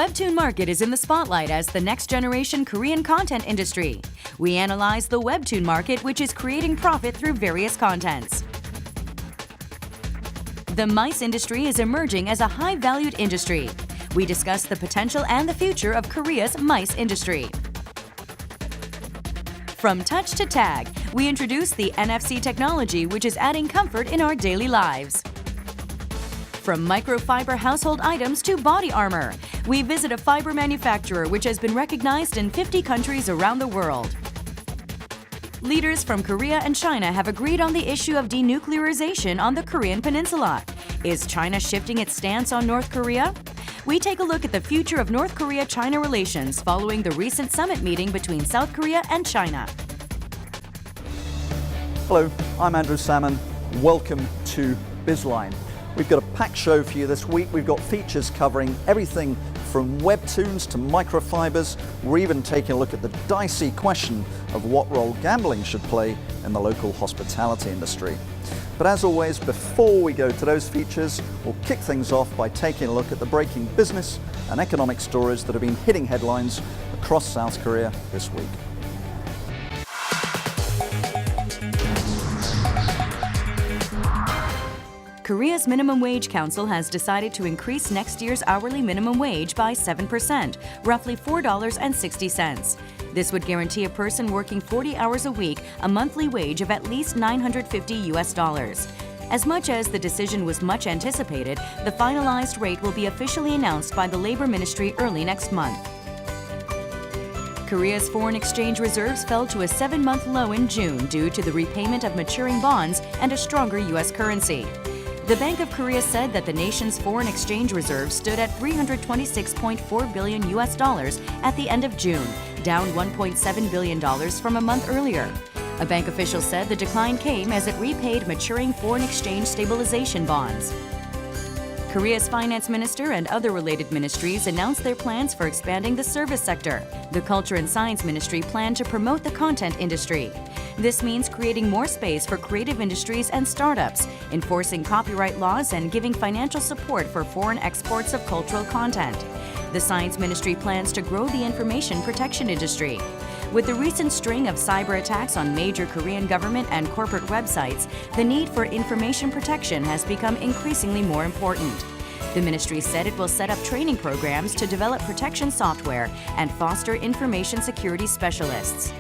webtoon market is in the spotlight as the next-generation Korean content industry. We analyze the webtoon market, which is creating profit through various contents. The mice industry is emerging as a high-valued industry. We discuss the potential and the future of Korea's mice industry. From touch to tag, we introduce the NFC technology, which is adding comfort in our daily lives. From microfiber household items to body armor, we visit a fiber manufacturer which has been recognized in 50 countries around the world. Leaders from Korea and China have agreed on the issue of denuclearization on the Korean peninsula. Is China shifting its stance on North Korea? We take a look at the future of North Korea-China relations following the recent summit meeting between South Korea and China. Hello, I'm Andrew Salmon. Welcome to Bizline. We've got a packed show for you this week. We've got features covering everything from webtoons to microfibers. We're even taking a look at the dicey question of what role gambling should play in the local hospitality industry. But as always, before we go to those features, we'll kick things off by taking a look at the breaking business and economic stories that have been hitting headlines across South Korea this week. Korea's Minimum Wage Council has decided to increase next year's hourly minimum wage by 7%, roughly $4.60. This would guarantee a person working 40 hours a week a monthly wage of at least $950. As much as the decision was much anticipated, the finalized rate will be officially announced by the Labor Ministry early next month. Korea's foreign exchange reserves fell to a 7-month low in June due to the repayment of maturing bonds and a stronger U.S. currency. The Bank of Korea said that the nation's foreign exchange reserves stood at $326.4 billion at the end of June, down $1.7 billion from a month earlier. A bank official said the decline came as it repaid maturing foreign exchange stabilization bonds. Korea's finance minister and other related ministries announced their plans for expanding the service sector. The Culture and Science Ministry planned to promote the content industry. This means creating more space for creative industries and startups, enforcing copyright laws, and giving financial support for foreign exports of cultural content. The Science Ministry plans to grow the information protection industry. With the recent string of cyber attacks on major Korean government and corporate websites, the need for information protection has become increasingly more important. The ministry said it will set up training programs to develop protection software and foster information security specialists.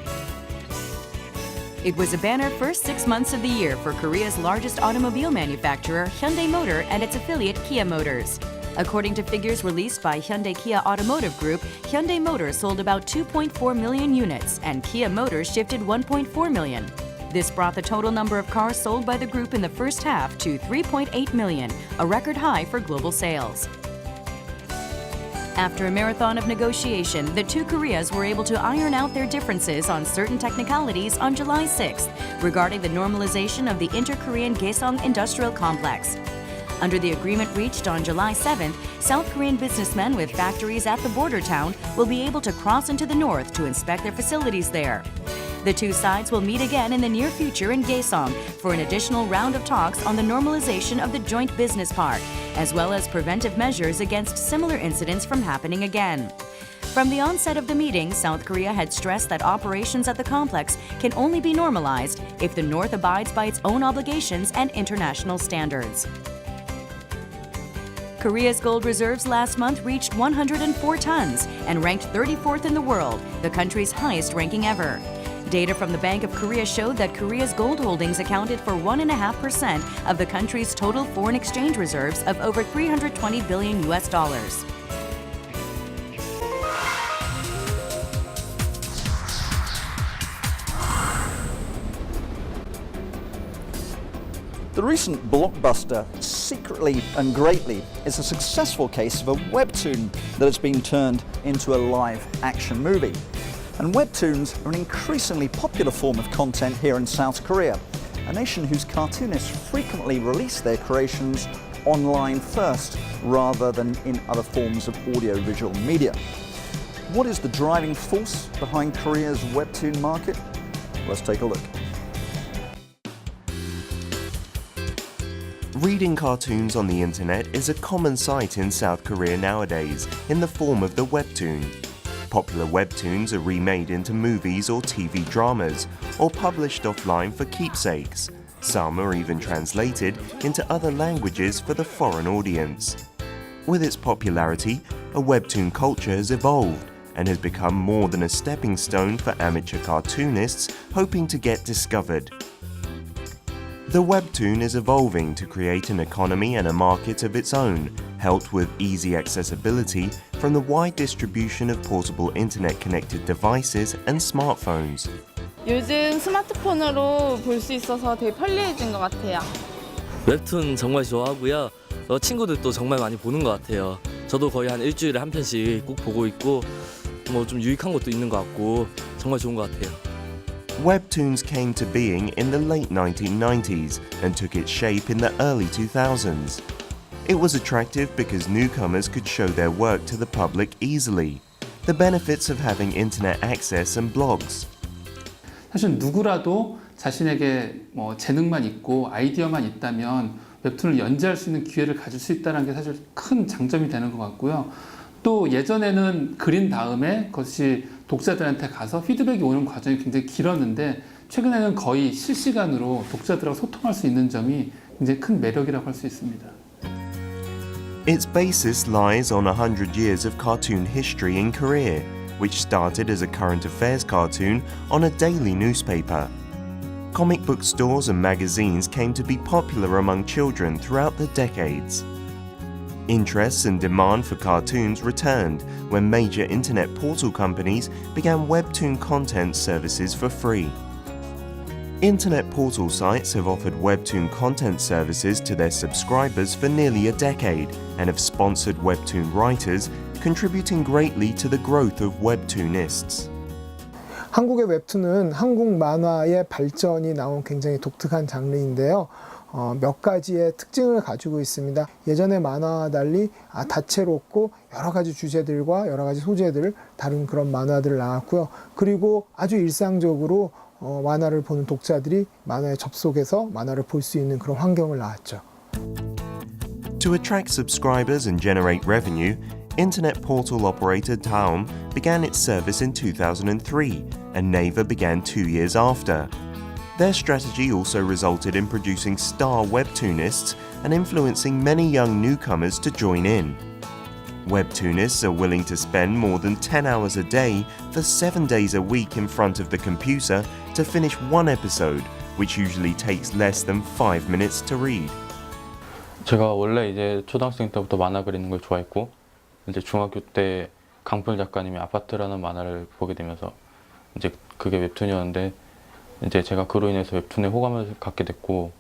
It was a banner first 6 months of the year for Korea's largest automobile manufacturer, Hyundai Motor, and its affiliate Kia Motors. According to figures released by Hyundai Kia Automotive Group, Hyundai Motor sold about 2.4 million units and Kia Motors shifted 1.4 million. This brought the total number of cars sold by the group in the first half to 3.8 million, a record high for global sales. After a marathon of negotiation, the two Koreas were able to iron out their differences on certain technicalities on July 6th regarding the normalization of the Inter-Korean Gaesong Industrial Complex. Under the agreement reached on July 7th, South Korean businessmen with factories at the border town will be able to cross into the north to inspect their facilities there. The two sides will meet again in the near future in Gaesong for an additional round of talks on the normalization of the joint business park, as well as preventive measures against similar incidents from happening again. From the onset of the meeting, South Korea had stressed that operations at the complex can only be normalized if the North abides by its own obligations and international standards. Korea's gold reserves last month reached 104 tons and ranked 34th in the world, the country's highest ranking ever. Data from the Bank of Korea showed that Korea's gold holdings accounted for 1.5% of the country's total foreign exchange reserves of over $320 billion. The recent blockbuster, Secretly and Greatly, is a successful case of a webtoon that has been turned into a live action movie. And webtoons are an increasingly popular form of content here in South Korea, a nation whose cartoonists frequently release their creations online first rather than in other forms of audiovisual media. What is the driving force behind Korea's webtoon market? Let's take a look. Reading cartoons on the internet is a common sight in South Korea nowadays in the form of the webtoon. Popular webtoons are remade into movies or TV dramas, or published offline for keepsakes. Some are even translated into other languages for the foreign audience. With its popularity, a webtoon culture has evolved and has become more than a stepping stone for amateur cartoonists hoping to get discovered. The webtoon is evolving to create an economy and a market of its own, helped with easy accessibility from the wide distribution of portable internet-connected devices and smartphones. 요즘 스마트폰으로 볼 수 있어서 되게 편리해진 것 같아요. 웹툰 정말 좋아하고요. 친구들도 정말 많이 보는 것 같아요. 저도 거의 한 일주일에 한 편씩 꼭 보고 있고 뭐 좀 유익한 것도 있는 것 같고 정말 좋은 것 같아요. Webtoons came to being in the late 1990s and took its shape in the early 2000s. It was attractive because newcomers could show their work to the public easily. The benefits of having internet access and blogs. 사실 누구라도 자신에게 재능만 있고 아이디어만 있다면 웹툰을 연재할 수 있는 기회를 가질 수 있다는 게 사실 큰 장점이 되는 것 같고요. 또 예전에는 그린 다음에 그것이 독자들한테 가서 피드백이 오는 과정이 굉장히 길었는데 최근에는 거의 실시간으로 독자들하고 소통할 수 있는 점이 굉장히 큰 매력이라고 할 수 있습니다. Its basis lies on 100 years of cartoon history in Korea, which started as a current affairs cartoon on a daily newspaper. Comic book stores and magazines came to be popular among children throughout the decades. Interests and demand for cartoons returned when major internet portal companies began webtoon content services for free. Internet portal sites have offered webtoon content services to their subscribers for nearly a decade and have sponsored webtoon writers, contributing greatly to the growth of webtoonists. 한국의 웹툰은 한국 만화의 발전이 나온 굉장히 독특한 장르인데요. 몇 가지의 특징을 가지고 있습니다. 예전의 만화와 달리 다채롭고 여러 가지 주제들과 여러 가지 소재들을 다룬 그런 만화들을 나왔고요. 그리고 아주 일상적으로 만화를 보는 독자들이 만화에 접속해서 만화를 볼 수 있는 그런 환경을 나왔죠. To attract subscribers and generate revenue, internet portal operator Daum began its service in 2003, and Naver began 2 years after. Their strategy also resulted in producing star webtoonists and influencing many young newcomers to join in. Webtoonists are willing to spend more than 10 hours a day for 7 days a week in front of the computer to finish one episode, which usually takes less than 5 minutes to read. 제가 원래 이제 초등학생 때부터 만화 그리는 걸 좋아했고 이제 중학교 때 강풀 작가님의 아파트라는 만화를 보게 되면서 이제 그게 웹툰이었는데 이제 제가 그로 인해서 웹툰에 호감을 갖게 됐고.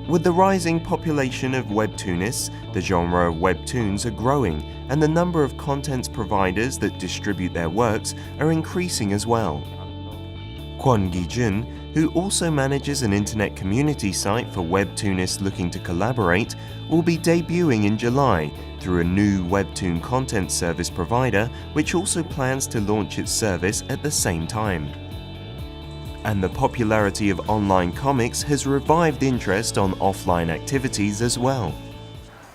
With the rising population of webtoonists, the genre of webtoons are growing and the number of content providers that distribute their works are increasing as well. Kwon Gi-jun, who also manages an internet community site for webtoonists looking to collaborate, will be debuting in July through a new webtoon content service provider which also plans to launch its service at the same time. And the popularity of online comics has revived interest on offline activities as well.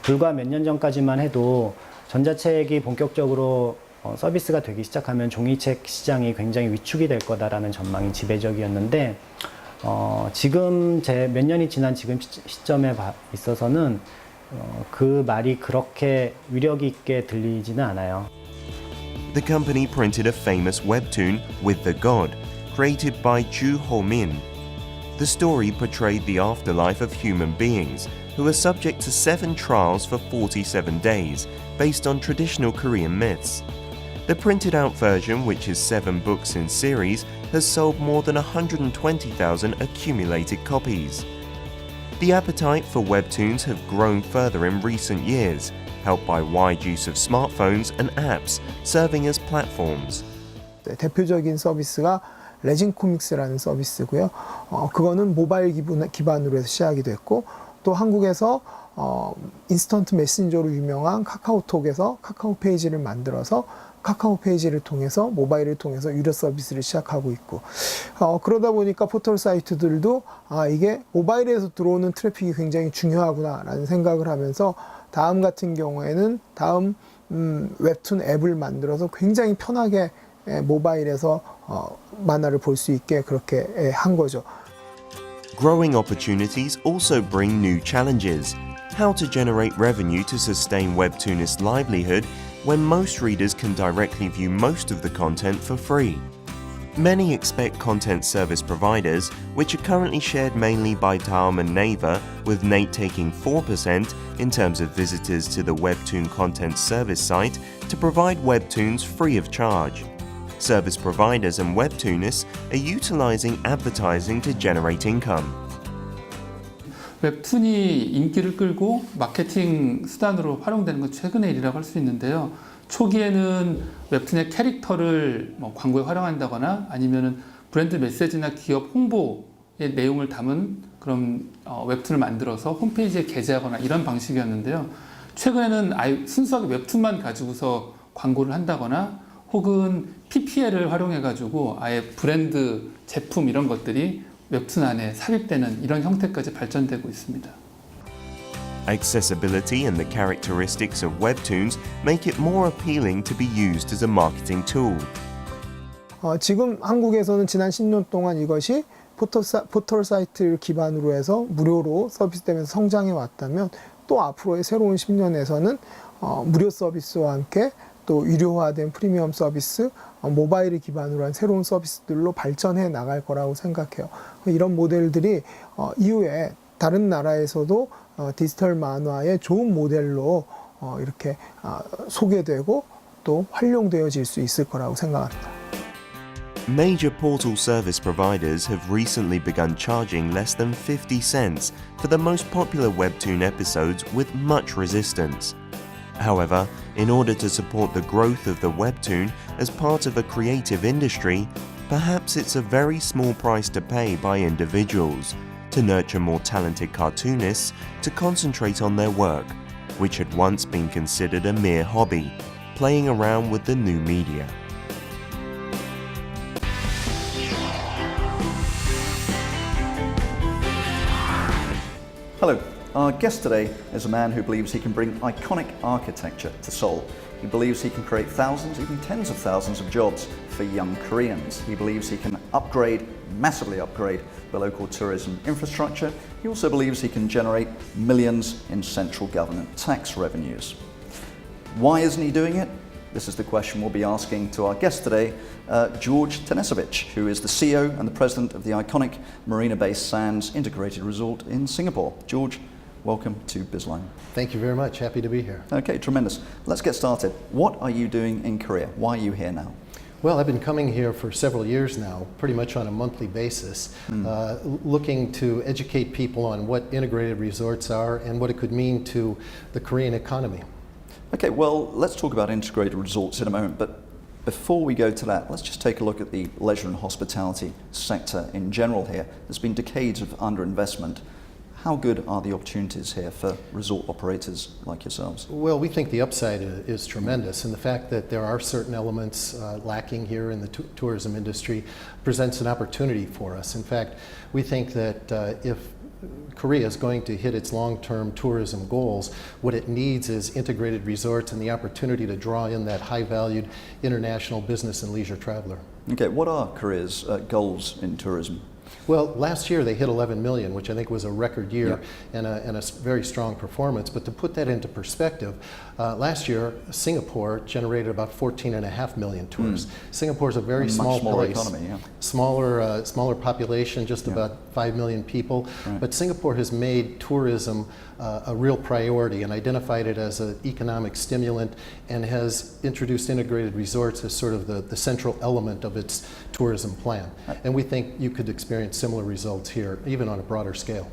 불과 몇 년 전까지만 해도 전자책이 본격적으로 서비스가 되기 시작하면 종이책 시장이 굉장히 위축이 될 거다라는 전망이 지배적이었는데 지금 몇 년이 지난 지금 시점에 있어서는 그 말이 그렇게 위력 있게 들리지는 않아요. The company printed a famous webtoon, With the God, created by Ju Ho-min. The story portrayed the afterlife of human beings who are subject to 7 trials for 47 days, based on traditional Korean myths. The printed out version, which is 7 books in series, has sold more than 120,000 accumulated copies. The appetite for webtoons have grown further in recent years, helped by wide use of smartphones and apps serving as platforms. 대표적인 서비스가 레진 코믹스라는 서비스고요. 그거는 모바일 기반으로 해서 시작이 됐고 또 한국에서 인스턴트 메신저로 유명한 카카오톡에서 카카오 페이지를 만들어서 카카오 페이지를 통해서 모바일을 통해서 유료 서비스를 시작하고 있고 그러다 보니까 포털 사이트들도 이게 모바일에서 들어오는 트래픽이 굉장히 중요하구나라는 생각을 하면서 다음 같은 경우에는 다음 웹툰 앱을 만들어서 굉장히 편하게 모바일에서 만화를 볼 수 있게 그렇게 한 거죠. Growing opportunities also bring new challenges. How to generate revenue to sustain webtoonist livelihood when most readers can directly view most of the content for free. Many expect content service providers, which are currently shared mainly by Daum and Naver, with Nate taking 4% in terms of visitors to the Webtoon content service site, to provide webtoons free of charge. Service providers and webtoonists are utilizing advertising to generate income. 웹툰이 인기를 끌고 마케팅 수단으로 활용되는 건 최근의 일이라고 할 수 있는데요. 초기에는 웹툰의 캐릭터를 광고에 활용한다거나 아니면은 브랜드 메시지나 기업 홍보의 내용을 담은 그런 웹툰을 만들어서 홈페이지에 게재하거나 이런 방식이었는데요. 최근에는 아예 순수하게 웹툰만 가지고서 광고를 한다거나 혹은 PPL을 활용해가지고 아예 브랜드, 제품 이런 것들이 웹툰 안에 삽입되는 이런 형태까지 발전되고 있습니다. Accessibility and the characteristics of webtoons make it more appealing to be used as a marketing tool. 지금 한국에서는 지난 10년 동안 이것이 포털 사이트를 기반으로 해서 무료로 서비스되면서 성장해 왔다면 또 앞으로의 새로운 10년에서는 무료 서비스와 함께 또 유료화된 프리미엄 서비스, 모바일을 기반으로 한 새로운 서비스들로 발전해 나갈 거라고 생각해요. 이런 모델들이 이후에 다른 나라에서도 디지털 만화의 좋은 모델로 이렇게 소개되고 또 활용되어질 수 있을 거라고 생각합니다. Major portal service providers have recently begun charging less than 50 cents for the most popular webtoon episodes with much resistance. However, in order to support the growth of the webtoon as part of a creative industry, perhaps it's a very small price to pay by individuals to nurture more talented cartoonists to concentrate on their work, which had once been considered a mere hobby, playing around with the new media. Hello. Our guest today is a man who believes he can bring iconic architecture to Seoul. He believes he can create thousands, even tens of thousands of jobs for young Koreans. He believes he can massively upgrade the local tourism infrastructure. He also believes he can generate millions in central government tax revenues. Why isn't he doing it? This is the question we'll be asking to our guest today, George Tenesevich, who is the CEO and the president of the iconic marina-based Sands Integrated Resort in Singapore. George, welcome to Bizline. Thank you very much. Happy to be here. Okay, tremendous. Let's get started. What are you doing in Korea? Why are you here now? Well, I've been coming here for several years now, pretty much on a monthly basis, looking to educate people on what integrated resorts are and what it could mean to the Korean economy. Okay, well, let's talk about integrated resorts in a moment, but before we go to that, let's just take a look at the leisure and hospitality sector in general here. There's been decades of underinvestment. How good are the opportunities here for resort operators like yourselves? Well, we think the upside is tremendous, and the fact that there are certain elements lacking here in the tourism industry presents an opportunity for us. In fact, we think that if Korea is going to hit its long-term tourism goals, what it needs is integrated resorts and the opportunity to draw in that high-valued international business and leisure traveler. Okay, what are Korea's goals in tourism? Well, last year they hit 11 million, which I think was a record year and a very strong performance. But to put that into perspective, last year Singapore generated about 14.5 million tourists. Singapore is a very small place, economy, smaller population, just about 5 million people. Right. But Singapore has made tourism a real priority and identified it as an economic stimulant and has introduced integrated resorts as sort of the central element of its tourism plan. And we think you could experience similar results here, even on a broader scale.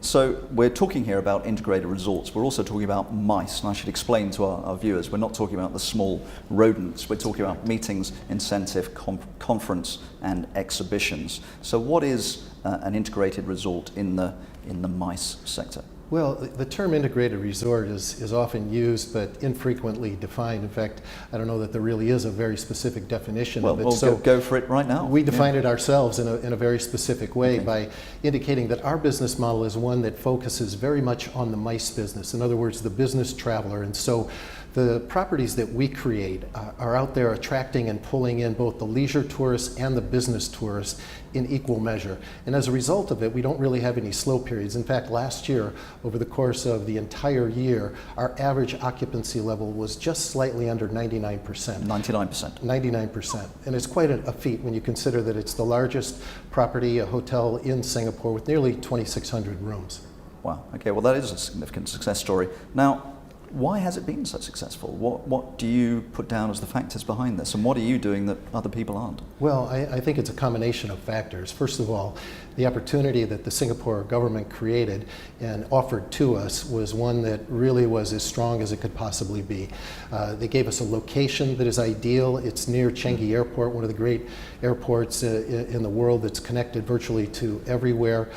So we're talking here about integrated resorts. We're also talking about mice, and I should explain to our viewers, we're not talking about the small rodents. We're talking about meetings, incentive, conference, and exhibitions. So what is an integrated resort in the mice sector? Well, the term integrated resort is often used but infrequently defined. In fact, I don't know that there really is a very specific definition of it. Well, go for it right now. We define it ourselves in a very specific way by indicating that our business model is one that focuses very much on the MICE business. In other words, the business traveler. And so the properties that we create are out there attracting and pulling in both the leisure tourists and the business tourists in equal measure. And as a result of it, we don't really have any slow periods. In fact, last year, over the course of the entire year, our average occupancy level was just slightly under 99%. 99%. 99%. And it's quite a feat when you consider that it's the largest property, a hotel in Singapore with nearly 2,600 rooms. Wow, okay, well that is a significant success story. Now, why has it been so successful? What do you put down as the factors behind this, and what are you doing that other people aren't? Well, I think it's a combination of factors. First of all, the opportunity that the Singapore government created and offered to us was one that really was as strong as it could possibly be. They gave us a location that is ideal. It's near Changi Airport, one of the great airports in the world that's connected virtually to everywhere.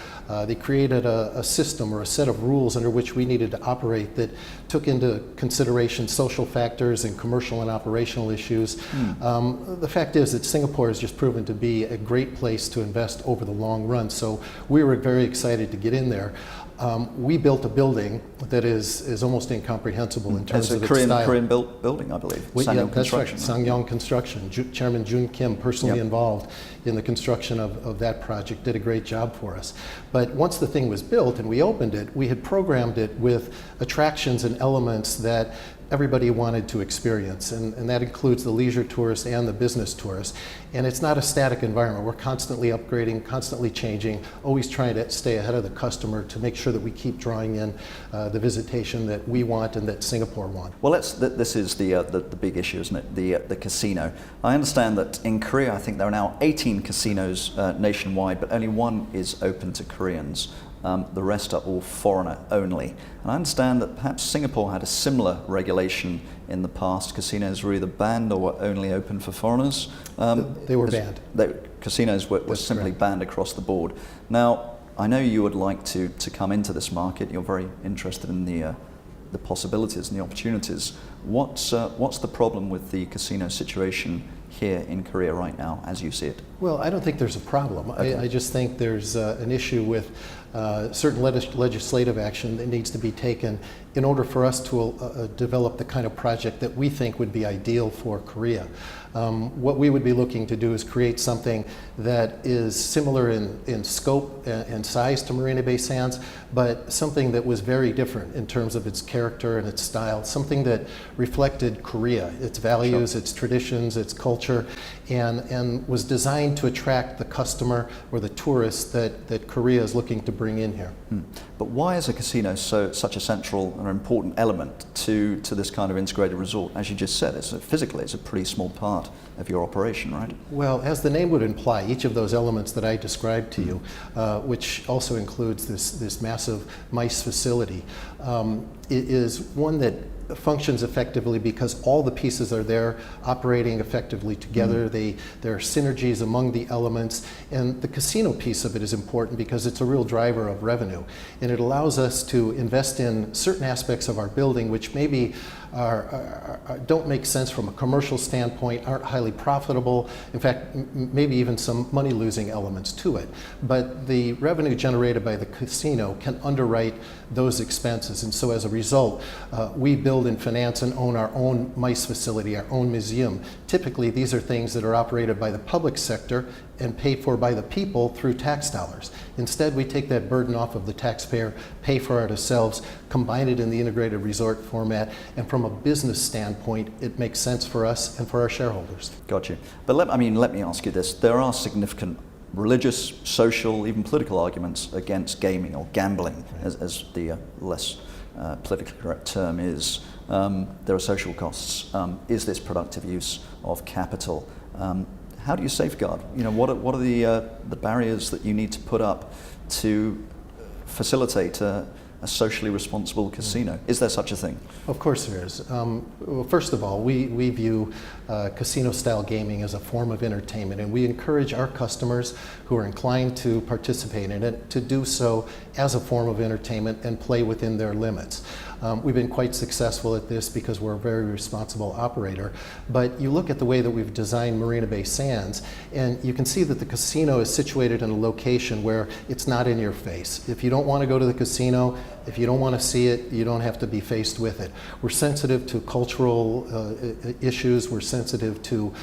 They created a system or a set of rules under which we needed to operate that took into consideration social factors and commercial and operational issues. The fact is that Singapore has just proven to be a great place to invest over the long run. So we were very excited to get in there. We built a building that is almost incomprehensible in terms of its style. Korean built building, I believe. Sangyong Construction. Right. Sangyong Construction. Chairman Jun Kim, personally involved in the construction of that project, did a great job for us. But once the thing was built and we opened it, we had programmed it with attractions and elements that everybody wanted to experience, and that includes the leisure tourists and the business tourists. And it's not a static environment. We're constantly upgrading, constantly changing, always trying to stay ahead of the customer to make sure that we keep drawing in the visitation that we want and that Singapore wants. Well, this is the big issue, isn't it? The casino. I understand that in Korea, I think there are now 18 casinos nationwide, but only one is open to Koreans. The rest are all foreigner only. And I understand that perhaps Singapore had a similar regulation in the past. Casinos were either banned or were only open for foreigners. They were banned. Casinos were simply banned across the board. Now, I know you would like to come into this market. You're very interested in the possibilities and the opportunities. What's the problem with the casino situation here in Korea right now, as you see it? Well, I don't think there's a problem. Okay. I just think there's an issue with certain legislative action that needs to be taken in order for us to develop the kind of project that we think would be ideal for Korea. What we would be looking to do is create something that is similar in scope and size to Marina Bay Sands, but something that was very different in terms of its character and its style, something that reflected Korea, its values, its traditions, its culture, and was designed to attract the customer or the tourist that Korea is looking to bring in here. But why is a casino such a central and important element to this kind of integrated resort? As you just said, physically it's a pretty small part of your operation, right? Well, as the name would imply, each of those elements that I described to you, which also includes this massive MICE facility, is one that functions effectively because all the pieces are there operating effectively together. There are synergies among the elements, and the casino piece of it is important because it's a real driver of revenue, and it allows us to invest in certain aspects of our building which maybe don't make sense from a commercial standpoint, aren't highly profitable, in fact maybe even some money losing elements to it, but the revenue generated by the casino can underwrite those expenses, and so as a result we build and finance and own our own MICE facility, our own museum. Typically these are things that are operated by the public sector and paid for by the people through tax dollars. Instead, we take that burden off of the taxpayer, pay for it ourselves, combine it in the integrated resort format, and from a business standpoint, it makes sense for us and for our shareholders. Got you. But let me ask you this. There are significant religious, social, even political arguments against gaming or gambling, as the less politically correct term is. There are social costs. Is this productive use of capital? How do you safeguard? What are the barriers that you need to put up to facilitate a a socially responsible casino? Is there such a thing? Of course there is. Well, first of all, we view casino-style gaming as a form of entertainment, and we encourage our customers who are inclined to participate in it to do so as a form of entertainment and play within their limits. We've been quite successful at this because we're a very responsible operator. But you look at the way that we've designed Marina Bay Sands, and you can see that the casino is situated in a location where it's not in your face. If you don't want to go to the casino, if you don't want to see it, you don't have to be faced with it. We're sensitive to cultural issues. We're sensitive to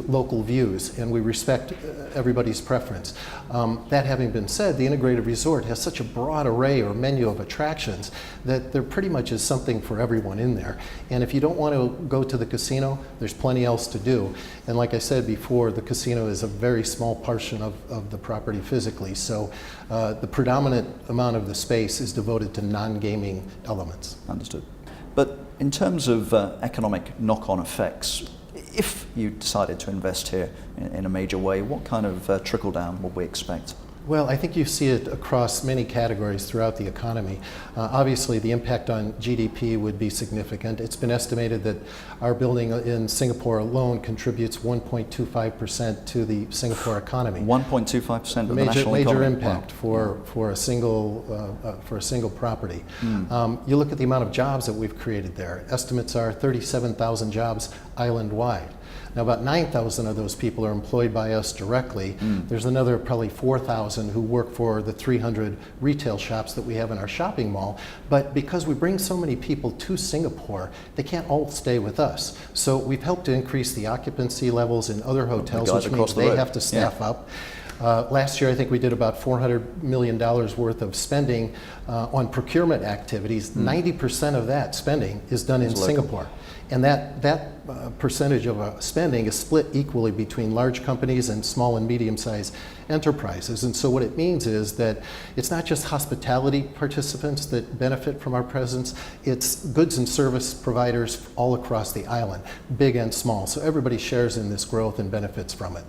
local views, and we respect everybody's preference. That having been said, the integrated resort has such a broad array or menu of attractions that there pretty much is something for everyone in there. And if you don't want to go to the casino, there's plenty else to do. And like I said before, the casino is a very small portion of the property physically. So the predominant amount of the space is devoted to non-gaming elements. Understood. But in terms of economic knock-on effects, if you decided to invest here in a major way, what kind of trickle-down would we expect? Well, I think you see it across many categories throughout the economy. Obviously, the impact on GDP would be significant. It's been estimated that our building in Singapore alone contributes 1.25% to the Singapore economy. 1.25% of the national major economy? impact for a single property. You look at the amount of jobs that we've created there. Estimates are 37,000 jobs island-wide. Now, about 9,000 of those people are employed by us directly. There's another probably 4,000 who work for the 300 retail shops that we have in our shopping mall. But because we bring so many people to Singapore, they can't all stay with us. So we've helped to increase the occupancy levels in other hotels, which means they have to staff up. Last year, I think we did about $400 million worth of spending on procurement activities. 90% of that spending is done in Singapore. And that percentage of spending is split equally between large companies and small and medium-sized enterprises. And so what it means is that it's not just hospitality participants that benefit from our presence, it's goods and service providers all across the island, big and small. So everybody shares in this growth and benefits from it.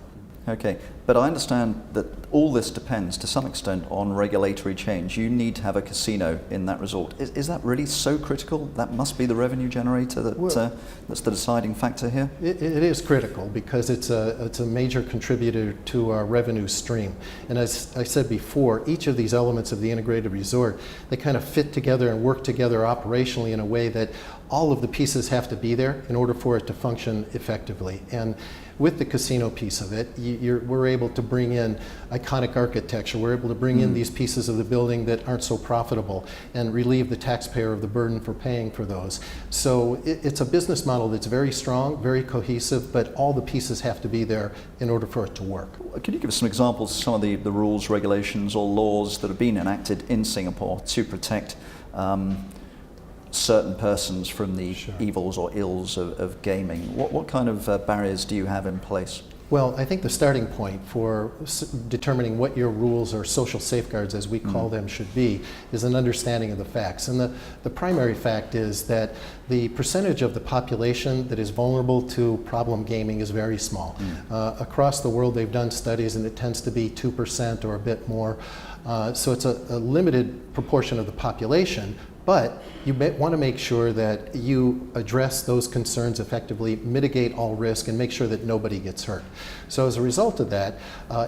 Okay, but I understand that all this depends to some extent on regulatory change. You need to have a casino in that resort. Is that really so critical? That must be the revenue generator that's the deciding factor here? It is critical because it's a major contributor to our revenue stream. And as I said before, each of these elements of the integrated resort, they kind of fit together and work together operationally in a way that all of the pieces have to be there in order for it to function effectively. And with the casino piece of it, we're able to bring in iconic architecture. We're able to bring in these pieces of the building that aren't so profitable and relieve the taxpayer of the burden for paying for those. So it's a business model that's very strong, very cohesive, but all the pieces have to be there in order for it to work. Can you give us some examples of some of the rules, regulations, or laws that have been enacted in Singapore to protect certain persons from the evils or ills of gaming? What kind of barriers do you have in place? Well, I think the starting point for determining what your rules or social safeguards, as we call them, should be is an understanding of the facts. And the primary fact is that the percentage of the population that is vulnerable to problem gaming is very small. Across the world, they've done studies, and it tends to be 2% or a bit more. So it's a limited proportion of the population. But you want to make sure that you address those concerns effectively, mitigate all risk, and make sure that nobody gets hurt. So as a result of that,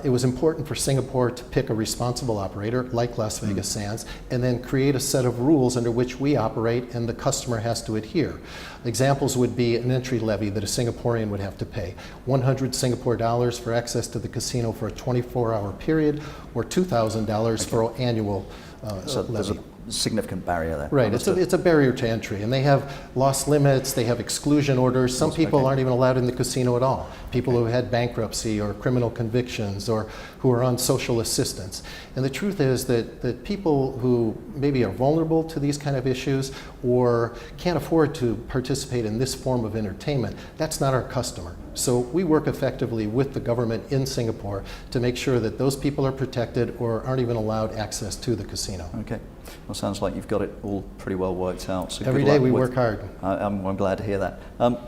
it was important for Singapore to pick a responsible operator like Las Vegas Sands and then create a set of rules under which we operate and the customer has to adhere. Examples would be an entry levy that a Singaporean would have to pay, 100 Singapore dollars for access to the casino for a 24-hour period, or $2,000 for annual levy. Significant barrier there. Right, it's a barrier to entry, and they have loss limits, they have exclusion orders. Some people aren't even allowed in the casino at all. People who had bankruptcy or criminal convictions or who are on social assistance. And the truth is that people who maybe are vulnerable to these kind of issues or can't afford to participate in this form of entertainment, that's not our customer. So we work effectively with the government in Singapore to make sure that those people are protected or aren't even allowed access to the casino. Okay. Well, sounds like you've got it all pretty well worked out. So Every good day luck we with- work hard. I'm glad to hear that.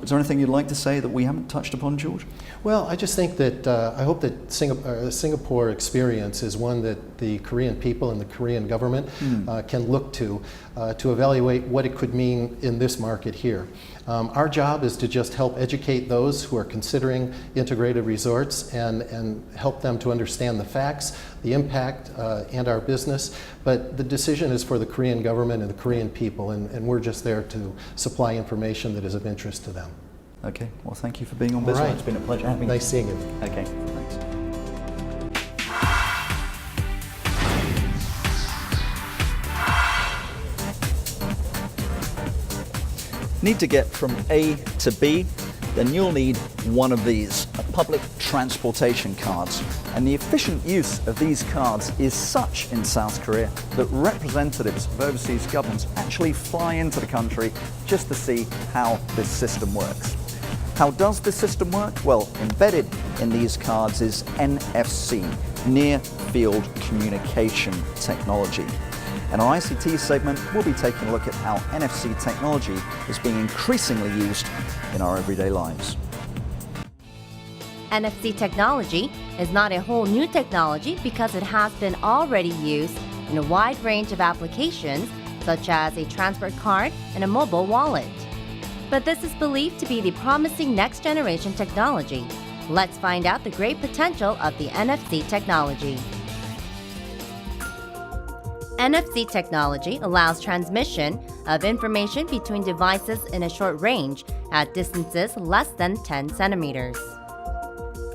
Is there anything you'd like to say that we haven't touched upon, George? Well, I just think that I hope that the Singapore experience is one that the Korean people and the Korean government can look to evaluate what it could mean in this market here. Our job is to just help educate those who are considering integrated resorts and help them to understand the facts, the impact, and our business. But the decision is for the Korean government and the Korean people, and we're just there to supply information that is of interest to them. Okay, well, thank you for being on All Bizline. right. It's been a pleasure having you. Nice seeing you. Okay, thanks. Need to get from A to B? Then you'll need one of these, public transportation cards. And the efficient use of these cards is such in South Korea that representatives of overseas governments actually fly into the country just to see how this system works. How does this system work? Well, embedded in these cards is NFC, Near Field Communication Technology. In our ICT segment, we'll be taking a look at how NFC technology is being increasingly used in our everyday lives. NFC technology is not a whole new technology because it has been already used in a wide range of applications, such as a transport card and a mobile wallet. But this is believed to be the promising next-generation technology. Let's find out the great potential of the NFC technology. NFC technology allows transmission of information between devices in a short range at distances less than 10 centimeters.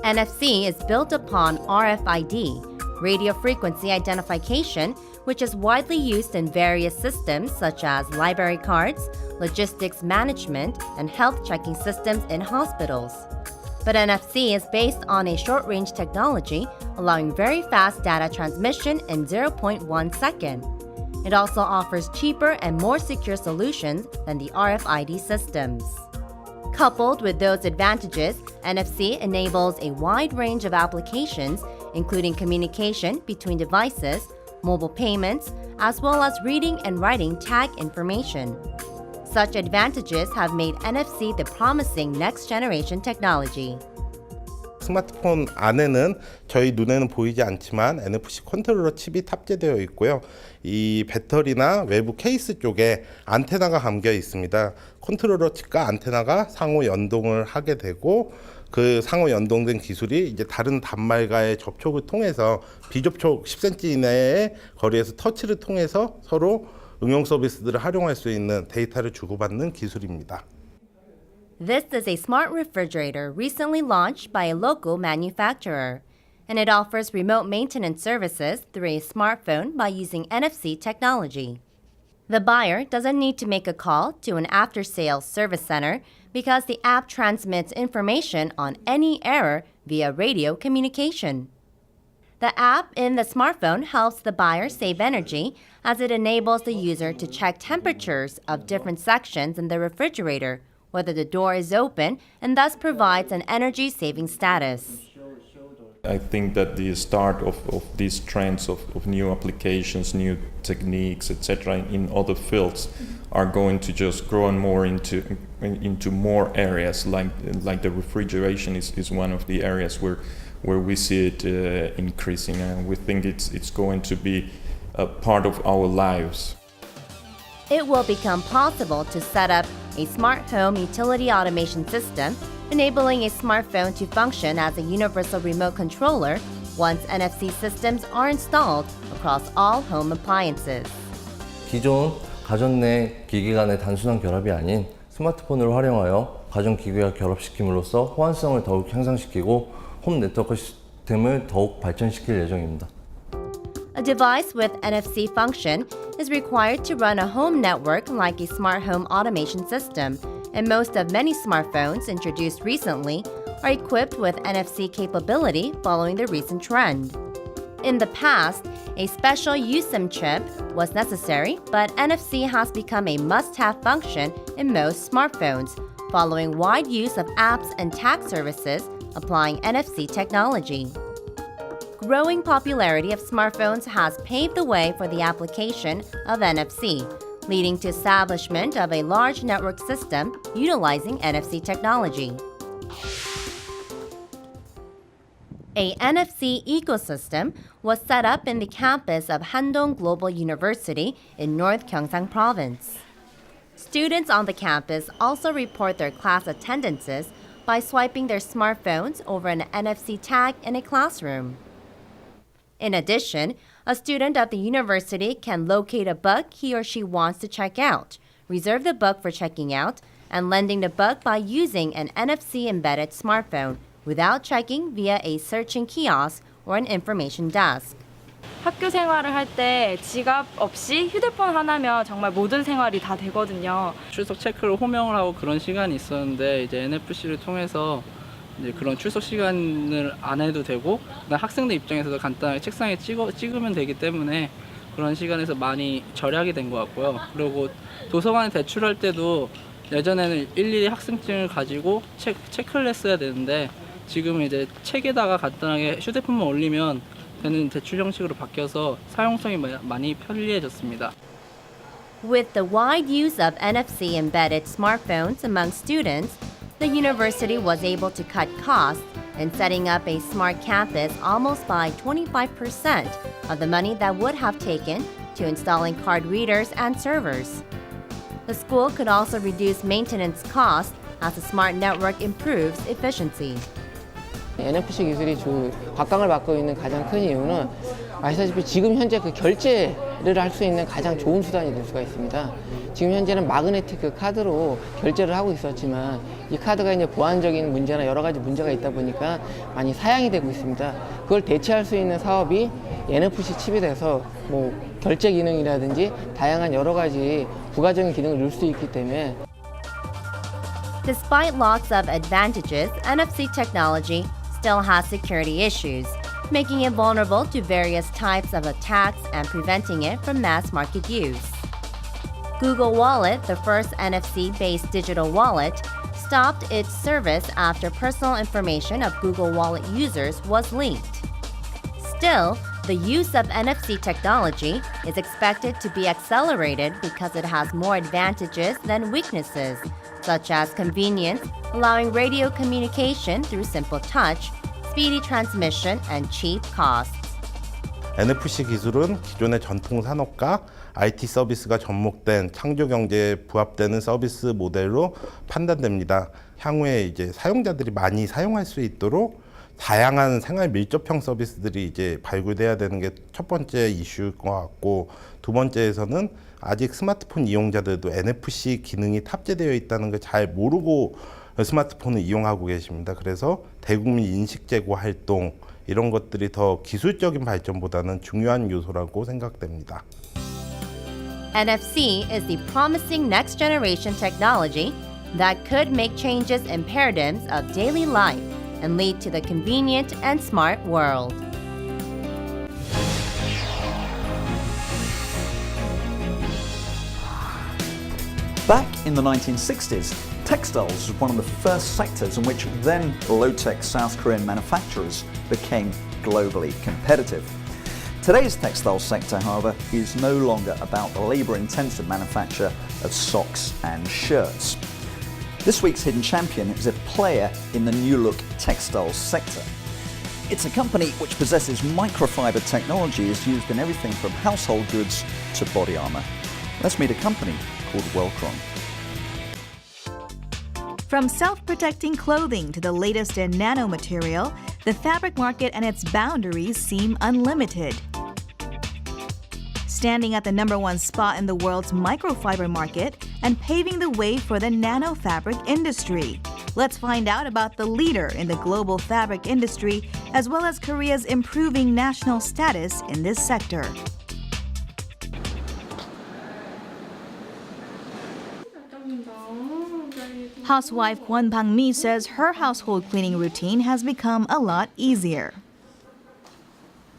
NFC is built upon RFID, radio frequency identification, which is widely used in various systems such as library cards, logistics management, and health checking systems in hospitals. But NFC is based on a short-range technology, allowing very fast data transmission in 0.1 second. It also offers cheaper and more secure solutions than the RFID systems. Coupled with those advantages, NFC enables a wide range of applications, including communication between devices, mobile payments, as well as reading and writing tag information. Such advantages have made NFC the promising next-generation technology. 스마트폰 안에는 저희 눈에는 보이지 않지만 NFC 컨트롤러 칩이 탑재되어 있고요. 이 배터리나 외부 케이스 쪽에 안테나가 감겨 있습니다. 컨트롤러 칩과 안테나가 상호 연동을 하게 되고 그 상호 연동된 기술이 이제 다른 단말과의 접촉을 통해서 비접촉 10cm 이내의 거리에서 터치를 통해서 서로 응용 서비스들을 활용할 수 있는 데이터를 주고받는 기술입니다. This is a smart refrigerator recently launched by a local manufacturer, and it offers remote maintenance services through a smartphone by using NFC technology. The buyer doesn't need to make a call to an after-sales service center because the app transmits information on any error via radio communication. The app in the smartphone helps the buyer save energy as it enables the user to check temperatures of different sections in the refrigerator, whether the door is open, and thus provides an energy-saving status. I think that the start of these trends of new applications, new techniques, etc., in other fields are going to just grow and more into more areas. Like the refrigeration is one of the areas where we see it increasing, and we think it's going to be a part of our lives. It will become possible to set up a smart home utility automation system, enabling a smartphone to function as a universal remote controller once NFC systems are installed across all home appliances. 기존 가전 내 기기 간의 단순한 결합이 아닌 스마트폰을 활용하여 가전 기기와 결합시킴으로써 호환성을 더욱 향상시키고 홈 네트워크 시스템을 더욱 발전시킬 예정입니다. A device with NFC function is required to run a home network like a smart home automation system, and most of many smartphones introduced recently are equipped with NFC capability following the recent trend. In the past, a special eSIM chip was necessary, but NFC has become a must-have function in most smartphones, following wide use of apps and tag services applying NFC technology. Growing popularity of smartphones has paved the way for the application of NFC, leading to establishment of a large network system utilizing NFC technology. A NFC ecosystem was set up in the campus of Handong Global University in North Gyeongsang Province. Students on the campus also report their class attendances by swiping their smartphones over an NFC tag in a classroom. In addition, a student at the university can locate a book he or she wants to check out, reserve the book for checking out, and lending the book by using an NFC-embedded smartphone without checking via a searching kiosk or an information desk. 학교 생활을 할 때 지갑 없이 휴대폰 하나면 정말 모든 생활이 다 되거든요. 출석 체크를 호명을 하고 그런 시간이 있었는데 이제 NFC를 통해서 이제 그런 출석 시간을 안 해도 되고 학생들 입장에서도 간단하게 책상에 찍으면 되기 때문에 그런 시간에서 많이 절약이 된 것 같고요. 그리고 도서관에 대출할 때도 예전에는 일일이 학생증을 가지고 체크를 했어야 되는데 지금 이제 책에다가 간단하게 휴대폰만 올리면 되는 대출 형식으로 바뀌어서 사용성이 많이 편리해졌습니다. With the wide use of NFC embedded smartphones among students, the university was able to cut costs in setting up a smart campus almost by 25% of the money that would have taken to installing card readers and servers. The school could also reduce maintenance costs as the smart network improves efficiency. NFC 기술이 각광을 받고 있는 가장 큰 이유는 아시다시피 지금 현재 그 결제를 할 수 있는 가장 좋은 수단이 될 수가 있습니다. 지금 현재는 마그네틱 카드로 결제를 하고 있었지만 이 카드가 이제 보안적인 문제나 여러 가지 문제가 있다 보니까 많이 사양이 되고 있습니다. 그걸 대체할 수 있는 사업이 NFC 칩이 돼서 뭐 결제 기능이라든지 다양한 여러 가지 부가적인 기능을 넣을 수 있기 때문에. Despite lots of advantages, NFC technology still has security issues, making it vulnerable to various types of attacks and preventing it from mass market use. Google Wallet, the first NFC-based digital wallet, stopped its service after personal information of Google Wallet users was leaked. Still, the use of NFC technology is expected to be accelerated because it has more advantages than weaknesses, such as convenience, allowing radio communication through simple touch, speedy transmission, and cheap costs. NFC 기술은 기존의 전통 산업과 IT 서비스가 접목된 창조 경제에 부합되는 서비스 모델로 판단됩니다. 향후에 이제 사용자들이 많이 사용할 수 있도록 다양한 생활 밀접형 서비스들이 이제 발굴돼야 되는 게 첫 번째 이슈일 것 같고, 두 번째에서는 아직 스마트폰 이용자들도 NFC 기능이 탑재되어 있다는 걸 잘 모르고 스마트폰을 이용하고 계십니다. 그래서 대국민 인식 제고 활동 이런 것들이 더 기술적인 발전보다는 중요한 요소라고 생각됩니다. NFC is the promising next generation technology that could make changes in paradigms of daily life and lead to the convenient and smart world. Back in the 1960s, textiles was one of the first sectors in which then low-tech South Korean manufacturers became globally competitive. Today's textile sector, however, is no longer about the labour-intensive manufacture of socks and shirts. This week's hidden champion is a player in the new-look textiles sector. It's a company which possesses microfiber technologies used in everything from household goods to body armour. Let's meet a company called Wellcron. From self-protecting clothing to the latest in nanomaterial, the fabric market and its boundaries seem unlimited. Standing at the #1 spot in the world's microfiber market and paving the way for the nano fabric industry. Let's find out about the leader in the global fabric industry, as well as Korea's improving national status in this sector. Housewife Kwon Bang-mi says her household cleaning routine has become a lot easier.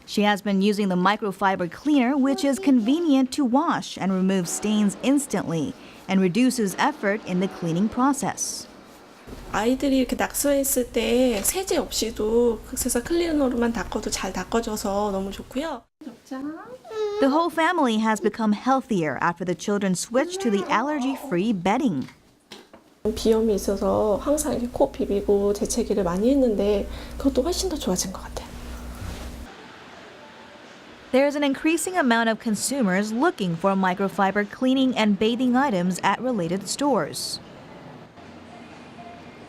She has been using the microfiber cleaner, which is convenient to wash and remove stains instantly and reduces effort in the cleaning process. 아이들이 이렇게 낙서했을 때 세제 없이도 극세사 클리너로만 닦아도 잘 닦아져서 너무 좋고요. The whole family has become healthier after the children switched to the allergy-free bedding. 비염이 있어서 항상 이렇게 코 비비고 재채기를 많이 했는데 그것도 훨씬 더 좋아진 것 같아요. There's an increasing amount of consumers looking for microfiber cleaning and bathing items at related stores.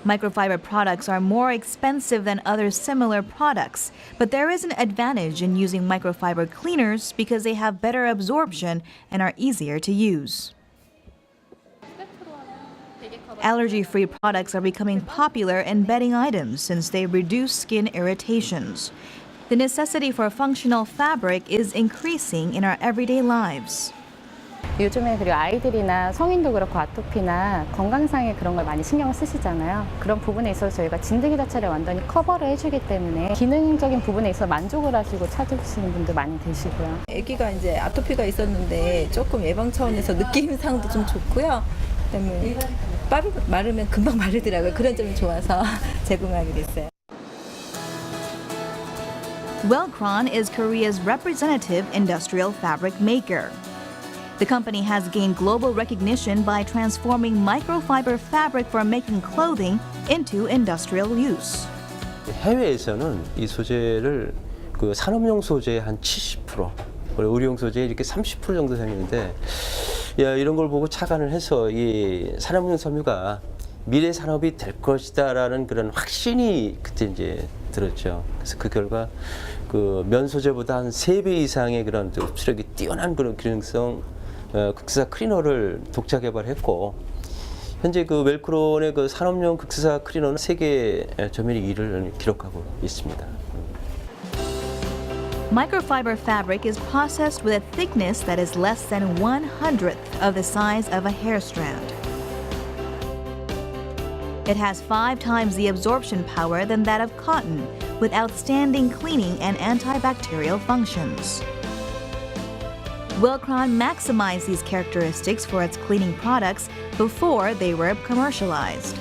Microfiber products are more expensive than other similar products, but there is an advantage in using microfiber cleaners because they have better absorption and are easier to use. Allergy-free products are becoming popular in bedding items since they reduce skin irritations. The necessity for functional fabric is increasing in our everyday lives. 요즘에 그리고 아이들이나 성인도 그렇고 아토피나 건강상의 그런 걸 많이 신경을 쓰시잖아요. 그런 부분에 있어서 저희가 진드기 자체를 완전히 커버를 해주기 때문에 기능적인 부분에 있어서 만족을 하시고 찾으시는 분들 많이 계시고요. 아기가 이제 아토피가 있었는데 조금 예방 차원에서 느낌상도 좀 좋고요. 그다음에 마르면 금방 마르더라고요. 그런 점이 좋아서 제공하게 됐어요. Wellcron is Korea's representative industrial fabric maker. The company has gained global recognition by transforming microfiber fabric for making clothing into industrial use. 해외에서는 이 소재를 그 산업용 소재 한 70%, 의료용 소재 이렇게 30% 정도 되는데, 이런 걸 보고 착안을 해서 이 산업용 섬유가 미래 산업이 될 것이다라는 그런 확신이 그때 이제 들었죠. 그래서 그 결과 그 면 소재보다 한 3배 이상의 그런 흡수력이 뛰어난 그런 기능성 극세사 클리너를 독자 개발했고, 현재 그 웰크론의 그 산업용 극세사 클리너는 세계 점유율 1위를 기록하고 있습니다. Microfiber fabric is processed with a thickness that is less than 1/100th of the size of a hair strand. It has 5 times the absorption power than that of cotton, with outstanding cleaning and antibacterial functions. Wellcron maximized these characteristics for its cleaning products before they were commercialized.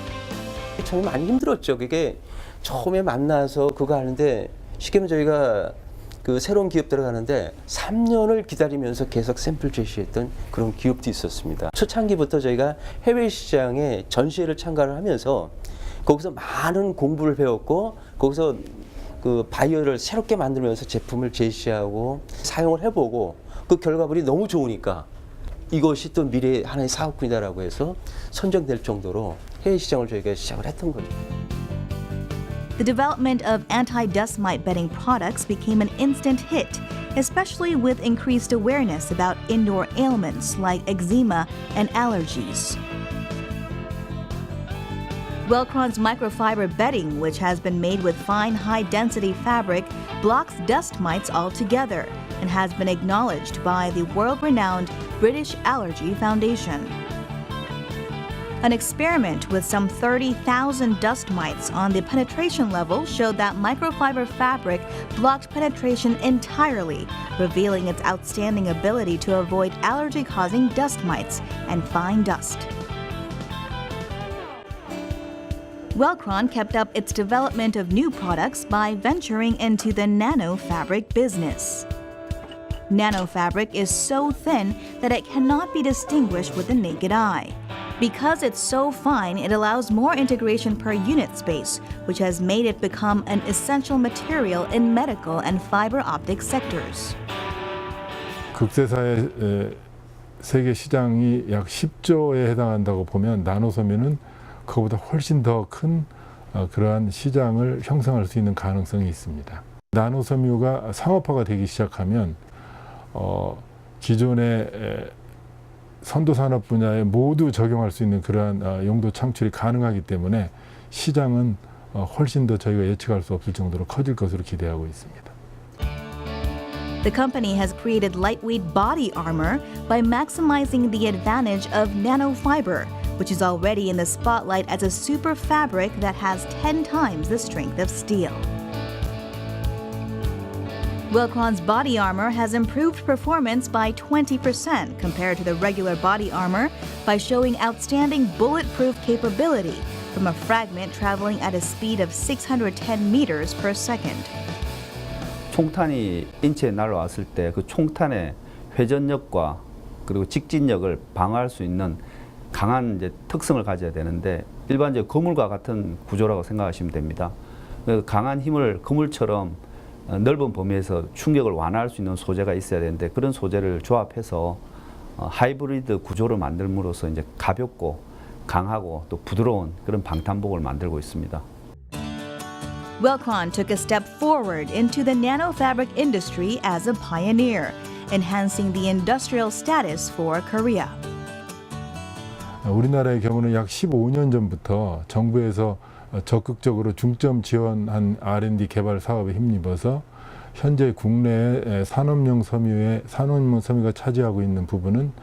정말 많이 힘들었죠. 그게 처음에 만나서 그거 하는데 쉽게 말하면 저희가 그 새로운 기업 들어가는데 3년을 기다리면서 계속 샘플 제시했던 그런 기업도 있었습니다. 초창기부터 저희가 해외 시장에 전시회를 참가를 하면서 거기서 많은 공부를 배웠고, 거기서 그 바이어를 새롭게 만들면서 제품을 제시하고 사용을 해보고, 그 결과물이 너무 좋으니까 이것이 또 미래의 하나의 사업군이다라고 해서 선정될 정도로 해외 시장을 저희가 시작을 했던 거죠. The development of anti-dust mite bedding products became an instant hit, especially with increased awareness about indoor ailments like eczema and allergies. Wellcron's microfiber bedding, which has been made with fine, high-density fabric, blocks dust mites altogether and has been acknowledged by the world-renowned British Allergy Foundation. An experiment with some 30,000 dust mites on the penetration level showed that microfiber fabric blocked penetration entirely, revealing its outstanding ability to avoid allergy-causing dust mites and fine dust. Wellcron kept up its development of new products by venturing into the nano fabric business. Nano fabric is so thin that it cannot be distinguished with the naked eye. Because it's so fine, it allows more integration per unit space, which has made it become an essential material in medical and fiber optic sectors. 극세사의 세계 시장이 약 10조에 해당한다고 보면 나노섬유는 그보다 훨씬 더 큰 그러한 시장을 형성할 수 있는 가능성이 있습니다. 나노섬유가 상업화가 되기 시작하면 기존의 선도산업 분야에 모두 적용할 수 있는 그러한 용도 창출이 가능하기 때문에 시장은 훨씬 더 저희가 예측할 수 없을 정도로 커질 것으로 기대하고 있습니다. The company has created lightweight body armor by maximizing the advantage of nanofiber, which is already in the spotlight as a super fabric that has 10 times the strength of steel. Wellcron's body armor has improved performance by 20% compared to the regular body armor by showing outstanding bulletproof capability from a fragment traveling at a speed of 610 meters per second. 총탄이 인체에 날아왔을 때 그 총탄의 회전력과 그리고 직진력을 방어할 수 있는 강한 이제 특성을 가져야 되는데 일반적으로 그물과 같은 구조라고 생각하시면 됩니다. 강한 힘을 그물처럼 넓은 범위에서 충격을 완화할 수 있는 소재가 있어야 되는데 그런 소재를 조합해서 하이브리드 구조를 만들므로써 이제 가볍고 강하고 또 부드러운 그런 방탄복을 만들고 있습니다. Welcron took a step forward into the nanofabric industry as a pioneer, enhancing the industrial status for Korea. 우리나라의 경우는 약 15년 전부터 정부에서 적극적으로 중점 지원한 R&D 개발 사업에 힘입어서 현재 국내의 산업용 섬유가 차지하고 있는 부분은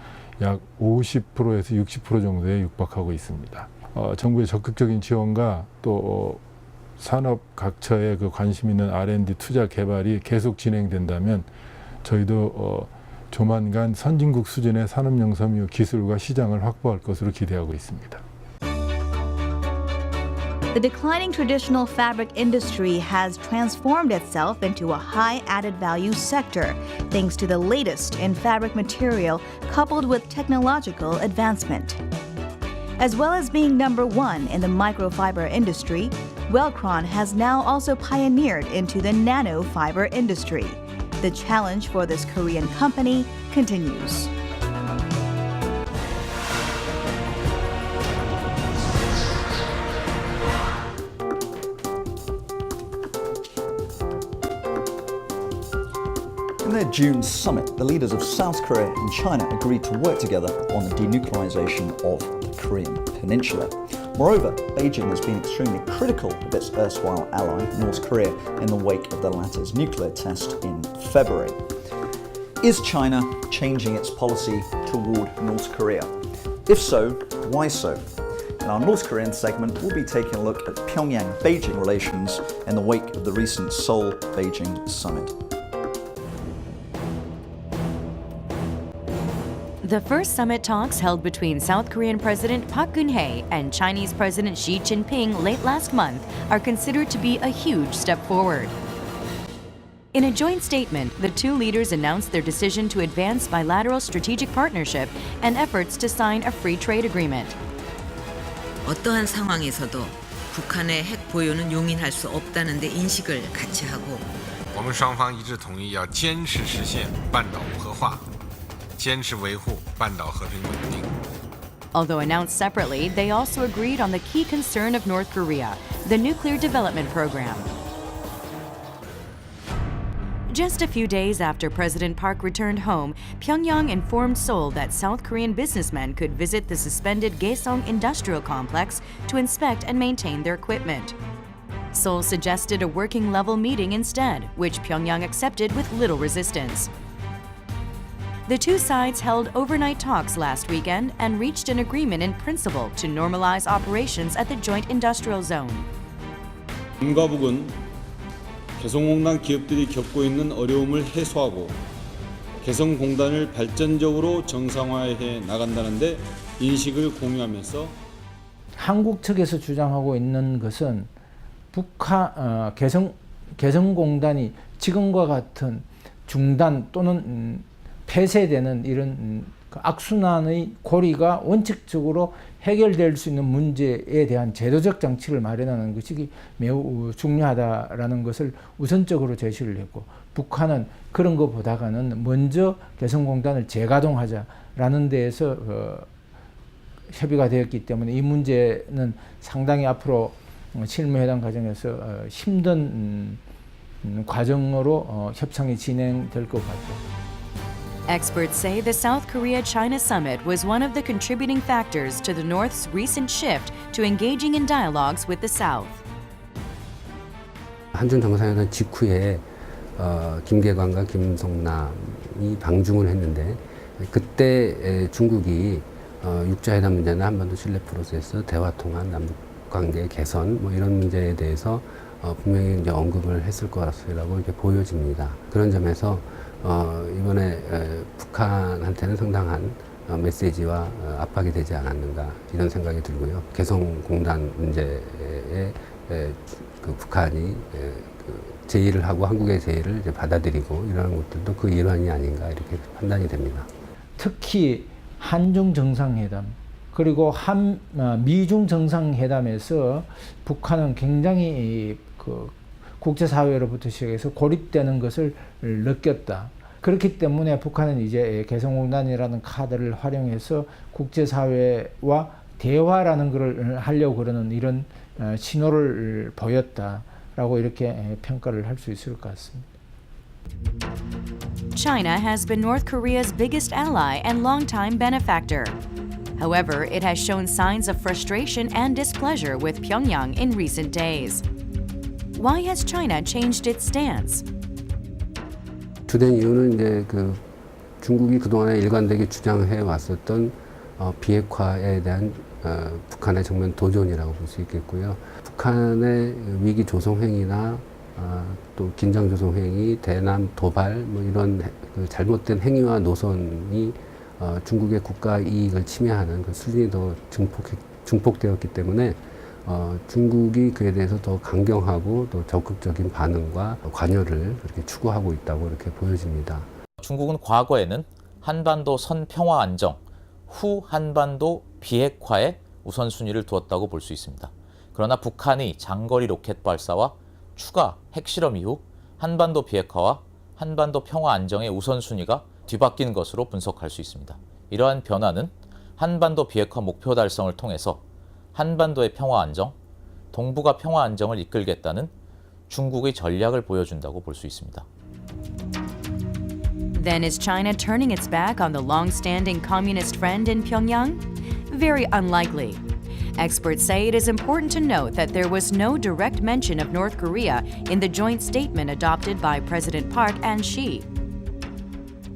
약 50%에서 60% 정도에 육박하고 있습니다. 정부의 적극적인 지원과 또 산업 각처에 그 관심 있는 R&D 투자 개발이 계속 진행된다면 저희도 조만간 선진국 수준의 산업용 섬유 기술과 시장을 확보할 것으로 기대하고 있습니다. The declining traditional fabric industry has transformed itself into a high added value sector thanks to the latest in fabric material coupled with technological advancement. As well as being #1 in the microfiber industry, Welcron has now also pioneered into the nanofiber industry. The challenge for this Korean company continues. In their June summit, the leaders of South Korea and China agreed to work together on the denuclearization of the Korean peninsula. Moreover, Beijing has been extremely critical of its erstwhile ally, North Korea, in the wake of the latter's nuclear test in February. Is China changing its policy toward North Korea? If so, why so? In our North Korean segment, we'll be taking a look at Pyongyang-Beijing relations in the wake of the recent Seoul-Beijing summit. The first summit talks held between South Korean President Park Geun-hye and Chinese President Xi Jinping late last month are considered to be a huge step forward. In a joint statement, the two leaders announced their decision to advance bilateral strategic partnership and efforts to sign a free trade agreement. 어떠한 상황에서도 북한의 핵 보유는 용인할 수 없다는 데 인식을 같이 하고 我们双方一致同意要坚持实现半岛无核化 坚持维护半岛和平稳定。 Although announced separately, they also agreed on the key concern of North Korea, the nuclear development program. Just a few days after President Park returned home, Pyongyang informed Seoul that South Korean businessmen could visit the suspended Gaesong industrial complex to inspect and maintain their equipment. Seoul suggested a working-level meeting instead, which Pyongyang accepted with little resistance. The two sides held overnight talks last weekend and reached an agreement in principle to normalize operations at the joint industrial zone. 남과 북은 개성공단 기업들이 겪고 있는 어려움을 해소하고 개성공단을 발전적으로 정상화해 나간다는 데 인식을 공유하면서 한국 측에서 주장하고 있는 것은 북한 개성공단이 지금과 같은 중단 또는 폐쇄되는 이런 악순환의 고리가 원칙적으로 해결될 수 있는 문제에 대한 제도적 장치를 마련하는 것이 매우 중요하다라는 것을 우선적으로 제시를 했고, 북한은 그런 것보다는 먼저 개성공단을 재가동하자라는 데에서 협의가 되었기 때문에 이 문제는 상당히 앞으로 실무회담 과정에서 힘든 과정으로 협상이 진행될 것 같아요. Experts say the South Korea-China summit was one of the contributing factors to the North's recent shift to engaging in dialogues with the South. 한중 정상회담 직후에 김계관과 김성남이 방중을 했는데 그때 중국이 육자회담 문제나 한반도 신뢰 프로세스, 대화 통한 남북 관계 개선 뭐 이런 문제에 대해서 분명히 이제 언급을 했을 것이라고 이렇게 보여집니다. 그런 점에서 이번에 북한한테는 상당한 메시지와 압박이 되지 않았는가 이런 생각이 들고요. 개성공단 문제에 그 북한이 그 제의를 하고 한국의 제의를 이제 받아들이고 이러는 것들도 그 일환이 아닌가 이렇게 판단이 됩니다. 특히 한중 정상회담 그리고 미중 정상회담에서 북한은 굉장히 그 국제사회로부터 시작해서 고립되는 것을 느꼈다. 그렇기 때문에 북한은 이제 개성공단이라는 카드를 활용해서 국제사회와 대화라는 것을 하려고 그러는 이런 신호를 보였다라고 이렇게 평가를 할 수 있을 것 같습니다. China has been North Korea's biggest ally and longtime benefactor. However, it has shown signs of frustration and displeasure with Pyongyang in recent days. Why has China changed its stance? 주된 이유는 이제 그 중국이 그동안에 일관되게 주장해 왔었던 비핵화에 대한 북한의 정면 도전이라고 볼 수 있겠고요. 북한의 위기 조성 행위나 또 긴장 조성 행위, 대남 도발 뭐 이런 그 잘못된 행위와 노선이 중국의 국가 이익을 침해하는 그 수준이 더 증폭되었기 때문에 중국이 그에 대해서 더 강경하고 또 적극적인 반응과 관여를 그렇게 추구하고 있다고 이렇게 보여집니다. 중국은 과거에는 한반도 선 평화 안정, 후 한반도 비핵화에 우선순위를 두었다고 볼 수 있습니다. 그러나 북한이 장거리 로켓 발사와 추가 핵실험 이후 한반도 비핵화와 한반도 평화 안정의 우선순위가 뒤바뀐 것으로 분석할 수 있습니다. 이러한 변화는 한반도 비핵화 목표 달성을 통해서 한반도의 평화 안정, 동북아 평화 안정을 이끌겠다는 중국의 전략을 보여준다고 볼 수 있습니다. Then is China turning its back on the long-standing communist friend in Pyongyang? Very unlikely. Experts say it is important to note that there was no direct mention of North Korea in the joint statement adopted by President Park and Xi.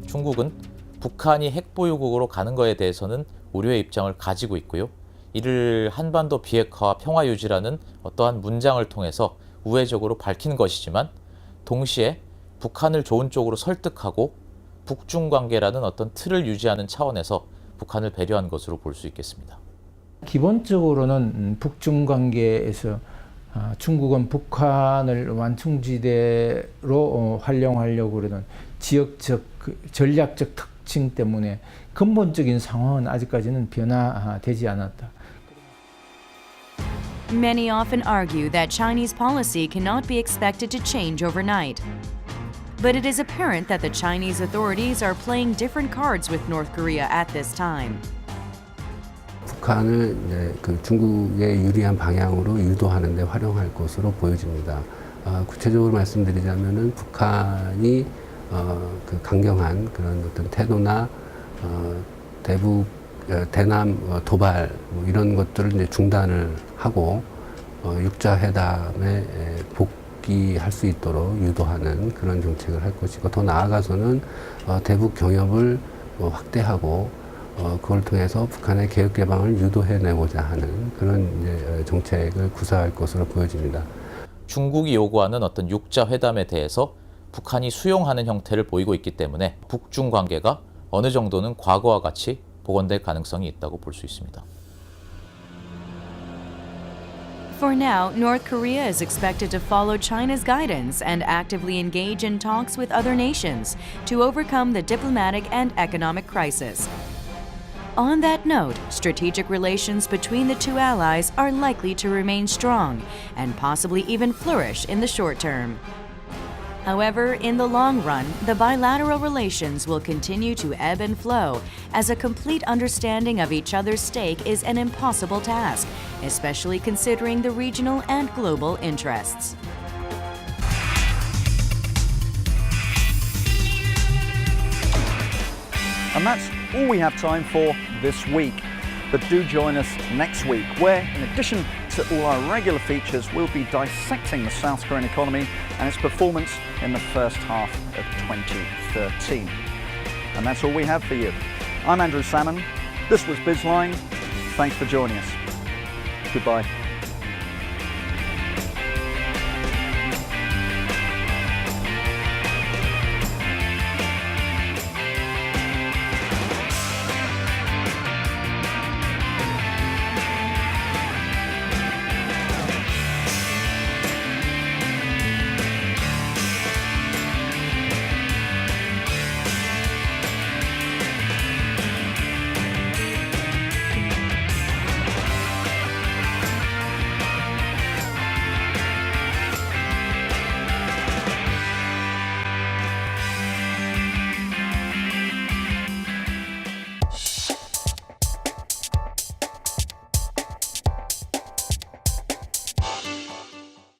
중국은 북한이 핵보유국으로 가는 것에 대해서는 우려의 입장을 가지고 있고요. 이를 한반도 비핵화와 평화 유지라는 어떠한 문장을 통해서 우회적으로 밝힌 것이지만 동시에 북한을 좋은 쪽으로 설득하고 북중 관계라는 어떤 틀을 유지하는 차원에서 북한을 배려한 것으로 볼 수 있겠습니다. 기본적으로는 북중 관계에서 중국은 북한을 완충지대로 활용하려고 그러는 지역적 전략적 특징 때문에 근본적인 상황은 아직까지는 변화되지 않았다. Many often argue that Chinese policy cannot be expected to change overnight. But it is apparent that the Chinese authorities are playing different cards with North Korea at this time. 북한을 이제 그 중국의 유리한 방향으로 유도하는 데 활용할 것으로 보여집니다. 구체적으로 말씀드리자면은 북한이 그 강경한 그런 어떤 태도나 대남 도발 뭐 이런 것들을 이제 중단을 하고 육자 회담에 복귀할 수 있도록 유도하는 그런 정책을 할 것이고 더 나아가서는 대북 경협을 확대하고 그걸 통해서 북한의 개혁 개방을 유도해내고자 하는 그런 이제 정책을 구사할 것으로 보여집니다. 중국이 요구하는 어떤 육자 회담에 대해서 북한이 수용하는 형태를 보이고 있기 때문에 북중 관계가 어느 정도는 과거와 같이 복원될 가능성이 있다고 볼 수 있습니다. For now, North Korea is expected to follow China's guidance and actively engage in talks with other nations to overcome the diplomatic and economic crisis. On that note, strategic relations between the two allies are likely to remain strong and possibly even flourish in the short term. However, in the long run, the bilateral relations will continue to ebb and flow, as a complete understanding of each other's stake is an impossible task, especially considering the regional and global interests. And that's all we have time for this week. But do join us next week, where, in addition to all our regular features, we'll be dissecting the South Korean economy and its performance in the first half of 2013. And that's all we have for you. I'm Andrew Salmon. This was Bizline. Thanks for joining us. Goodbye.